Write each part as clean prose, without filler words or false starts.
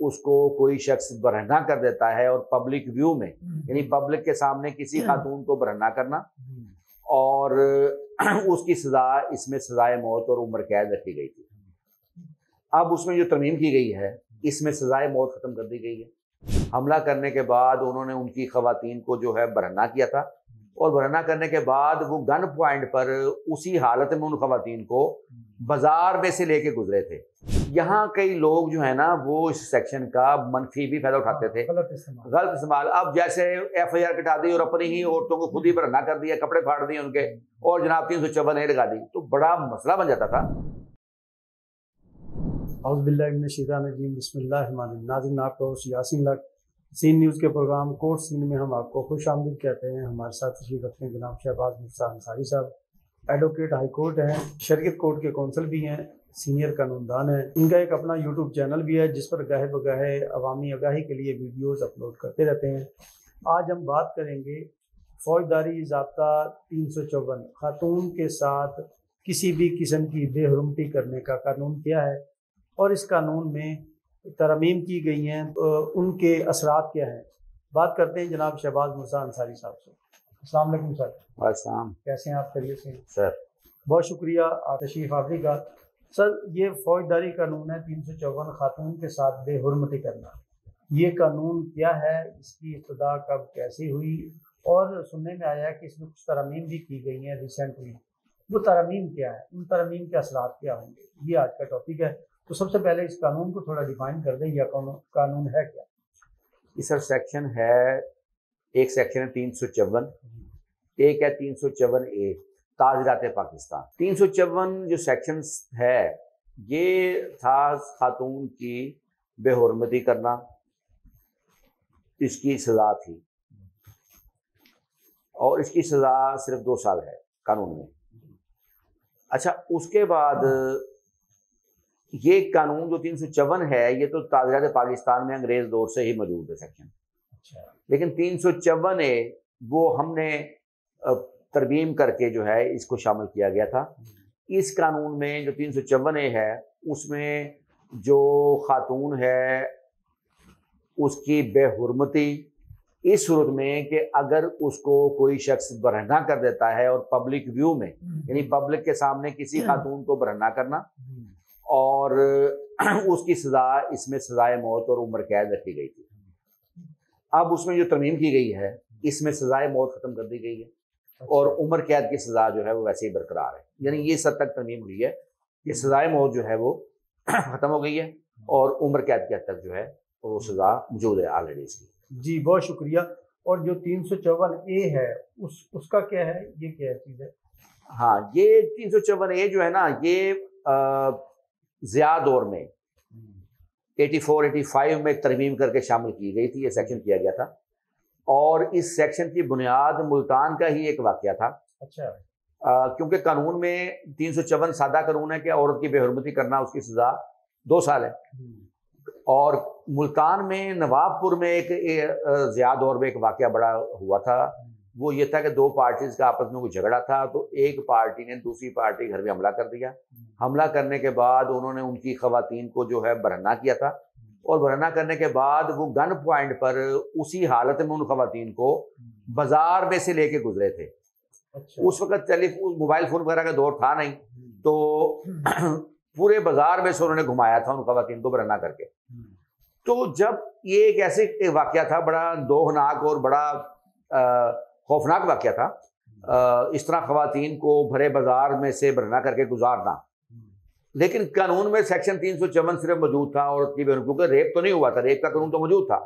اس کو کوئی شخص برہنہ کر دیتا ہے اور پبلک ویو میں یعنی پبلک کے سامنے کسی خاتون کو برہنہ کرنا، اور اس کی سزا اس میں سزائے موت اور عمر قید رکھی گئی تھی۔ اب اس میں جو ترمیم کی گئی ہے اس میں سزائے موت ختم کر دی گئی ہے۔ حملہ کرنے کے بعد انہوں نے ان کی خواتین کو جو ہے برہنہ کیا تھا، اور برہنہ کرنے کے بعد وہ گن پوائنٹ پر اسی حالت میں ان خواتین کو بازار میں سے لے کے گزرے تھے۔ یہاں کئی لوگ جو ہے نا وہ اس سیکشن کا منفی بھی فائدہ اٹھاتے تھے، غلط استعمال۔ اب جیسے ایف آئی آر کٹا دی اور اپنی ہی عورتوں کو خود ہی برہنہ کر دیا، کپڑے پھاڑ دیے ان کے، اور جناب 354 لگا دی، تو بڑا مسئلہ بن جاتا تھا۔ اعوذ باللہ من الشیطان الرجیم، بسم اللہ الرحمن الرحیم۔ ناظرین، آپ کو یاسین لاکھ سین نیوز کے پروگرام کورٹ سین میں ہم آپ کو خوش آمدید کہتے ہیں۔ ہمارے ساتھ تشریف رکھنے کے نام شہباز مرزا انصاری صاحب، ایڈوکیٹ ہائی کورٹ ہیں، شریعت کورٹ کے کونسل بھی ہیں، سینئر قانون دان ہیں۔ ان کا ایک اپنا یوٹیوب چینل بھی ہے جس پر گاہے بگاہے عوامی آگاہی کے لیے ویڈیوز اپلوڈ کرتے رہتے ہیں۔ آج ہم بات کریں گے فوجداری ضابطہ 354، خاتون کے ساتھ کسی بھی قسم کی بے حرمتی کرنے کا قانون کیا ہے، اور اس قانون میں ترمیم کی گئی ہیں، ان کے اثرات کیا ہیں۔ بات کرتے ہیں جناب شہباز مرزا انصاری صاحب سے۔ السلام علیکم سر۔ السلام، کیسے ہیں آپ؟ خیریت سے ہیں سر؟ بہت شکریہ آپ تشریف آوری کا۔ سر، یہ فوجداری قانون ہے 354، خاتون کے ساتھ بے حرمتی کرنا، یہ قانون کیا ہے، اس کی ابتدا کب کیسی ہوئی، اور سننے میں آیا ہے کہ اس میں کچھ ترمیم بھی کی گئی ہیں ریسنٹلی، وہ ترمیم کیا ہے، ان ترمیم کے اثرات کیا ہوں گے، یہ آج کا ٹاپک ہے۔ تو سب سے پہلے اس قانون کو تھوڑا ڈیفائن کر دیں، یا قانون ہے کیا؟ یہ سر سیکشن ہے، ایک سیکشن ہے 354، ایک ہے 354A تعزیرات پاکستان۔ 354 جو سیکشن ہے یہ تھا خاتون کی بے حرمتی کرنا، اس کی سزا تھی، اور اس کی سزا صرف 2 سال ہے قانون میں۔ اچھا، اس کے بعد یہ قانون جو 354 ہے یہ تو تعزیرات پاکستان میں انگریز دور سے ہی موجود ہے سیکشن، لیکن 354A وہ ہم نے ترمیم کر کے جو ہے اس کو شامل کیا گیا تھا۔ اس قانون میں جو 354A ہے اس میں جو خاتون ہے اس کی بے حرمتی اس صورت میں کہ اگر اس کو کوئی شخص برہنہ کر دیتا ہے اور پبلک ویو میں یعنی پبلک کے سامنے کسی خاتون کو برہنہ کرنا، اور اس کی سزا اس میں سزائے موت اور عمر قید رکھی گئی تھی۔ اب اس میں جو ترمیم کی گئی ہے اس میں سزائے موت ختم کر دی گئی ہے، اور عمر قید کی سزا جو ہے وہ ویسے ہی برقرار ہے، یعنی یہ سب تک ترمیم ہوئی ہے کہ سزائے موت جو ہے وہ ختم ہو گئی ہے، اور عمر قید کی حد تک جو ہے وہ سزا موجود ہے آلریڈی اس کی۔ جی بہت شکریہ۔ اور جو 354A ہے اس کا کیا ہے، یہ کیا چیز ہے؟ ہاں، یہ 354A جو ہے نا یہ ضیاء دور میں 84-85 میں ترمیم کر کے شامل کی گئی تھی، یہ سیکشن کیا گیا تھا، اور اس سیکشن کی بنیاد ملتان کا ہی ایک واقعہ تھا۔ اچھا، کیونکہ قانون میں 354 سادہ قانون ہے کہ عورت کی بے حرمتی کرنا اس کی سزا 2 سال ہے، اور ملتان میں نواب پور میں ایک ضیاء دور میں ایک واقعہ بڑا ہوا تھا۔ وہ یہ تھا کہ 2 پارٹیز کا آپس میں کوئی جھگڑا تھا، تو ایک پارٹی نے دوسری پارٹی گھر میں حملہ کر دیا۔ حملہ کرنے کے بعد انہوں نے ان کی خواتین کو جو ہے برہنہ کیا تھا، اور برہنہ کرنے کے بعد وہ گن پوائنٹ پر اسی حالت میں ان خواتین کو بازار میں سے لے کے گزرے تھے۔ اس وقت موبائل فون وغیرہ کا دور تھا نہیں، تو پورے بازار میں سے انہوں نے گھمایا تھا ان خواتین کو برہنہ کر کے۔ تو جب یہ ایک ایسے واقعہ تھا، بڑا دوہناک اور بڑا خوفناک واقعہ تھا، اس طرح خواتین کو بھرے بازار میں سے برہنہ کر کے گزارنا، لیکن قانون میں سیکشن 354 صرف موجود تھا عورت کی بے حرمتی، کیونکہ ریپ تو نہیں ہوا تھا، ریپ کا قانون تو موجود تھا،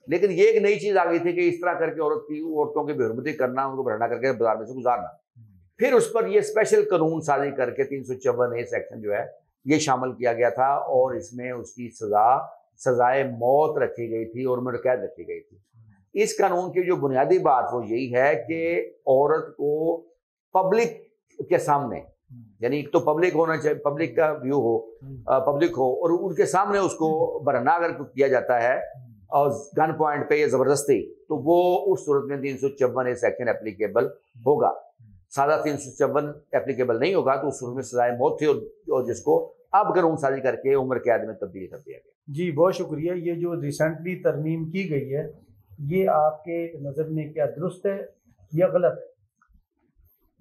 لیکن یہ ایک نئی چیز آ گئی تھی کہ اس طرح کر کے عورتوں کی بے حرمتی کرنا، ان کو برہنہ کر کے بازار میں سے گزارنا۔ پھر اس پر یہ اسپیشل قانون سازی کر کے 354A سیکشن جو ہے یہ شامل کیا گیا تھا، اور اس میں اس کی سزائے موت رکھی گئی تھی اور عمر قید رکھی گئی تھی۔ اس قانون کی جو بنیادی بات وہ یہی ہے کہ عورت کو پبلک کے سامنے، یعنی ایک تو پبلک ہونا چاہیے، پبلک کا ویو ہو، پبلک ہو، اور ان کے سامنے اس کو برہنہ اگر کیا جاتا ہے اور گن پوائنٹ پہ یا زبردستی، تو وہ اس صورت میں 354A سیکشن اپلیکیبل ہوگا۔ سادہ 354 اپلیکیبل نہیں ہوگا تو اس صورت میں سزائے موت تھی، اور جس کو اب قانون سازی کر کے عمر قید میں تبدیل کر دیا گیا۔ جی بہت شکریہ۔ یہ جو ریسنٹلی ترمیم کی گئی ہے یہ آپ کے نظر میں کیا درست ہے یا غلط ہے؟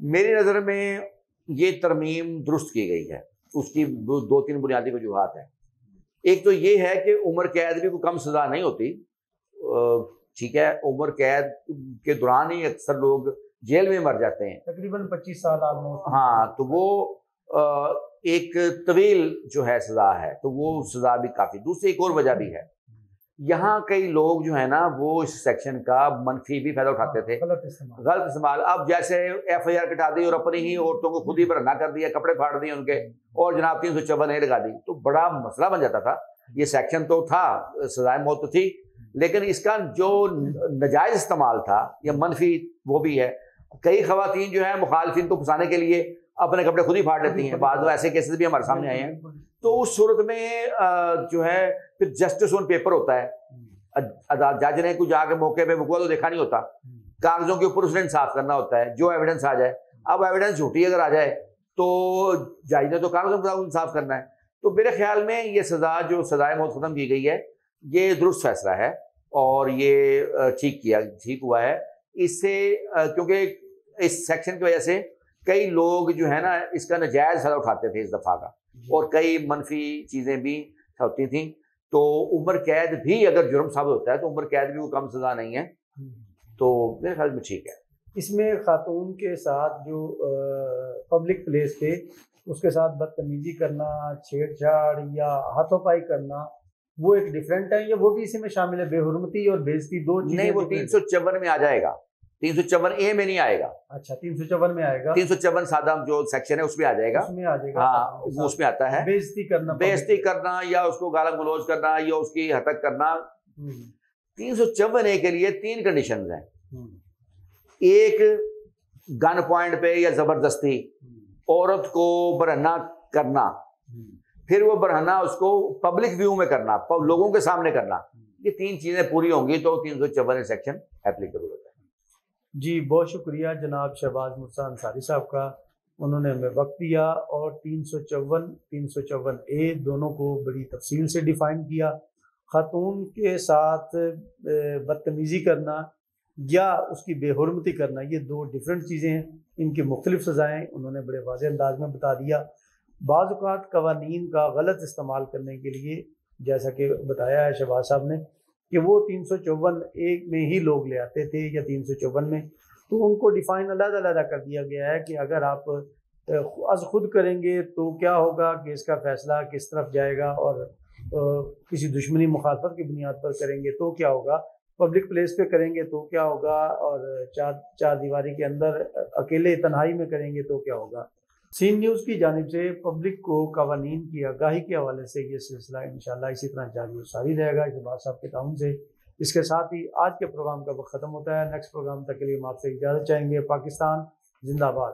میری نظر میں یہ ترمیم درست کی گئی ہے۔ اس کی 2-3 بنیادی وجوہات ہیں۔ ایک تو یہ ہے کہ عمر قید بھی کوئی کم سزا نہیں ہوتی، ٹھیک ہے، عمر قید کے دوران ہی اکثر لوگ جیل میں مر جاتے ہیں، تقریباً 25 سال آلموسٹ۔ ہاں، تو وہ ایک طویل جو ہے سزا ہے، تو وہ سزا بھی کافی۔ دوسری ایک اور وجہ بھی ہے، یہاں کئی لوگ جو ہے نا وہ اس سیکشن کا منفی بھی فائدہ اٹھاتے تھے، غلط استعمال۔ اب جیسے FIR کٹا دی اور اپنی ہی عورتوں کو خود ہی برہنہ کر دیا، کپڑے پھاڑ دیے ان کے، اور جناب 354 لگا دی، تو بڑا مسئلہ بن جاتا تھا۔ یہ سیکشن تو تھا، سزائے موت تو تھی، لیکن اس کا جو ناجائز استعمال تھا یا منفی وہ بھی ہے۔ کئی خواتین جو ہیں مخالفین کو پھنسانے کے لیے اپنے کپڑے خود ہی پھاڑ لیتی ہیں، بعض ایسے کیسز بھی ہمارے سامنے آئے ہیں۔ تو اس صورت میں جو ہے پھر جسٹس آن پیپر ہوتا ہے، جج نے کوئی جا کے موقع پہ وہ تو دیکھا نہیں ہوتا، کاغذوں کے اوپر اس نے انصاف کرنا ہوتا ہے، جو ایویڈنس آ جائے۔ اب ایویڈنس جھوٹی اگر آ جائے تو جج نے تو کاغذوں کے انصاف کرنا ہے۔ تو میرے خیال میں یہ سزا جو سزائے موت ختم کی گئی ہے یہ درست فیصلہ ہے، اور یہ ٹھیک ہوا ہے۔ اس سے کیونکہ اس سیکشن کی وجہ سے کئی لوگ جو ہے نا اس کا ناجائز فائدہ اٹھاتے تھے اس دفعہ کا، اور کئی منفی چیزیں بھی ہوتی تھیں۔ تو عمر قید بھی اگر جرم ثابت ہوتا ہے تو عمر قید بھی وہ کم سزا نہیں ہے، تو میرے خیال میں ٹھیک ہے۔ اس میں خاتون کے ساتھ جو پبلک پلیس پہ اس کے ساتھ بدتمیزی کرنا، چھیڑ چھاڑ یا ہاتھوں پائی کرنا، وہ ایک ڈیفرنٹ ہے یا وہ بھی اسی میں شامل ہے؟ بے حرمتی اور بے عزتی دو چیزیں نہیں، وہ 354 میں آ جائے گا، 354A میں نہیں آئے گا۔ اچھا، 354 میں آئے گا، 354 سادہ جو سیکشن ہے اس میں آ جائے گا، اس میں آ جائے گا۔ ہاں، وہ اس میں آتا ہے بے عزتی کرنا، بےعزتی کرنا یا اس کو گالا گلوچ کرنا یا اس کی ہتک کرنا۔ 354A کے لیے 3 کنڈیشنز ہیں۔ ایک، گن پوائنٹ پہ یا زبردستی عورت کو برہنہ کرنا، پھر وہ برہنہ اس کو پبلک ویو میں کرنا، لوگوں کے سامنے کرنا۔ یہ 3 چیزیں پوری ہوں گی تو 354 سیکشن اپلیکیبل ہوتا ہے۔ جی بہت شکریہ جناب شہباز مرزا انصاری صاحب کا، انہوں نے ہمیں وقت دیا اور 354A دونوں کو بڑی تفصیل سے ڈیفائن کیا۔ خاتون کے ساتھ بدتمیزی کرنا یا اس کی بے حرمتی کرنا، یہ 2 ڈیفرنٹ چیزیں ہیں، ان کی مختلف سزائیں انہوں نے بڑے واضح انداز میں بتا دیا۔ بعض اوقات قوانین کا غلط استعمال کرنے کے لیے جیسا کہ بتایا ہے شہباز صاحب نے کہ وہ 354A میں ہی لوگ لے آتے تھے یا 354 میں، تو ان کو ڈیفائن علیحدہ کر دیا گیا ہے کہ اگر آپ از خود کریں گے تو کیا ہوگا، کہ اس کا فیصلہ کس طرف جائے گا، اور کسی دشمنی مخالفت کی بنیاد پر کریں گے تو کیا ہوگا، پبلک پلیس پہ کریں گے تو کیا ہوگا، اور چار دیواری کے اندر اکیلے تنہائی میں کریں گے تو کیا ہوگا۔ سین نیوز کی جانب سے پبلک کو قوانین کی آگاہی کے حوالے سے یہ سلسلہ انشاءاللہ اسی طرح جاری و ساری رہے گا شہباز صاحب کے تعاون سے۔ اس کے ساتھ ہی آج کے پروگرام کا وقت ختم ہوتا ہے۔ نیکسٹ پروگرام تک کے لیے ہم آپ سے اجازت چاہیں گے۔ پاکستان زندہ باد۔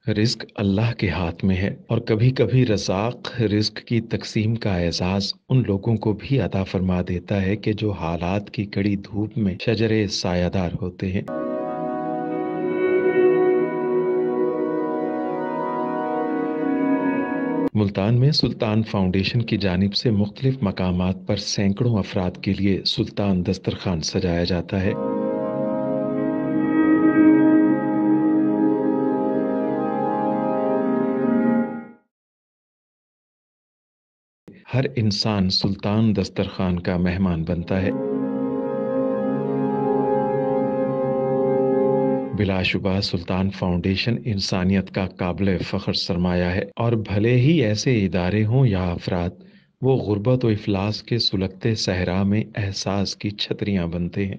رزق اللہ کے ہاتھ میں ہے، اور کبھی کبھی رزاق رزق کی تقسیم کا اعزاز ان لوگوں کو بھی عطا فرما دیتا ہے کہ جو حالات کی کڑی دھوپ میں شجرے سایہ دار ہوتے ہیں۔ ملتان میں سلطان فاؤنڈیشن کی جانب سے مختلف مقامات پر سینکڑوں افراد کے لیے سلطان دسترخوان سجایا جاتا ہے۔ ہر انسان سلطان دسترخوان کا مہمان بنتا ہے۔ بلا شبہ سلطان فاؤنڈیشن انسانیت کا قابل فخر سرمایہ ہے، اور بھلے ہی ایسے ادارے ہوں یا افراد، وہ غربت و افلاس کے سلگتے صحرا میں احساس کی چھتریاں بنتے ہیں۔